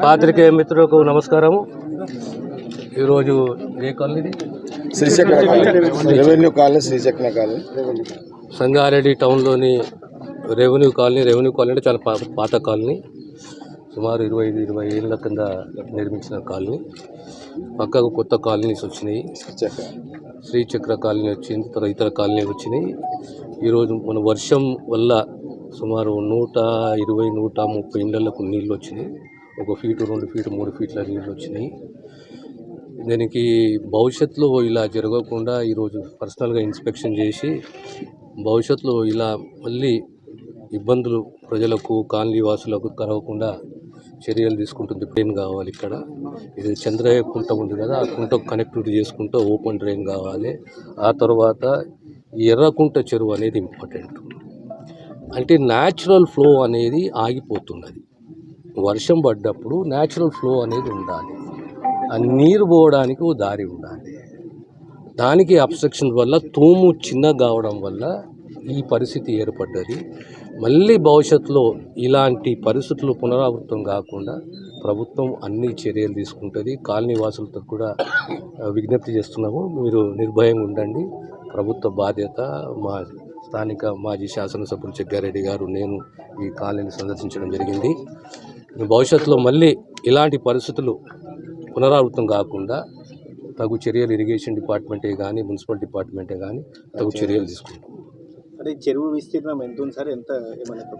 పాత్రికేయ మిత్రులకు నమస్కారము. ఈరోజు ఏ కాలనీ? రెవెన్యూ కాలనీ, శ్రీచక్ర కాలనీ, సంగారెడ్డి టౌన్లోని రెవెన్యూ కాలనీ అంటే చాలా పాత కాలనీ. సుమారు 20 ఏళ్ళ కింద నిర్మించిన కాలనీ. పక్కకు కొత్త కాలనీస్ వచ్చినాయి. శ్రీచక్ర కాలనీ వచ్చింది, తర్వాత ఇతర కాలనీ వచ్చినాయి. ఈరోజు మన వర్షం వల్ల సుమారు 120-130 ఇళ్లకు నీళ్ళు వచ్చినాయి. 1 ఫీటు 2 ఫీటు 3 ఫీట్ల నీళ్ళు వచ్చినాయి. దీనికి భవిష్యత్తులో ఇలా జరగకుండా ఈరోజు పర్సనల్గా ఇన్స్పెక్షన్ చేసి భవిష్యత్తులో ఇలా మళ్ళీ ఇబ్బందులు ప్రజలకు, కాలనీ వాసులకు కలగకుండా చర్యలు తీసుకుంటుంది. డ్రైన్ కావాలి ఇక్కడ. ఇది చంద్రయ్య కుంట ఉంది కదా, ఆ కుంటకు కనెక్టివిటీ చేసుకుంటూ ఓపెన్ డ్రైన్ కావాలి. ఆ తర్వాత ఎర్రకుంట చెరువు అనేది ఇంపార్టెంట్. అంటే న్యాచురల్ ఫ్లో అనేది ఆగిపోతున్నది. వర్షం పడ్డప్పుడు న్యాచురల్ ఫ్లో అనేది ఉండాలి. ఆ నీరు పోవడానికి ఓ దారి ఉండాలి. దానికి అబ్స్ట్రక్షన్ వల్ల తూము చిన్నగా కావడం వల్ల ఈ పరిస్థితి ఏర్పడ్డది. మళ్ళీ భవిష్యత్తులో ఇలాంటి పరిస్థితులు పునరావృతం కాకుండా ప్రభుత్వం అన్ని చర్యలు తీసుకుంటుంది. కాలనీ వాసులతో కూడా విజ్ఞప్తి చేస్తున్నాము, మీరు నిర్భయంగా ఉండండి. ప్రభుత్వ బాధ్యత. మా స్థానిక మాజీ శాసనసభ్యులు జగ్గారెడ్డి గారు, నేను ఈ కాలనీని సందర్శించడం జరిగింది. భవిష్యత్తులో మళ్ళీ ఇలాంటి పరిస్థితులు పునరావృతం కాకుండా తగు చర్యలు ఇరిగేషన్ డిపార్ట్మెంటే కానీ, మున్సిపల్ డిపార్ట్మెంటే కానీ తగు చర్యలు తీసుకుంటాం. అంటే చెరువు విస్తీర్ణం ఎంత ఉంది సార్?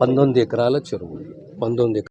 19 ఎకరాల చెరువు. 19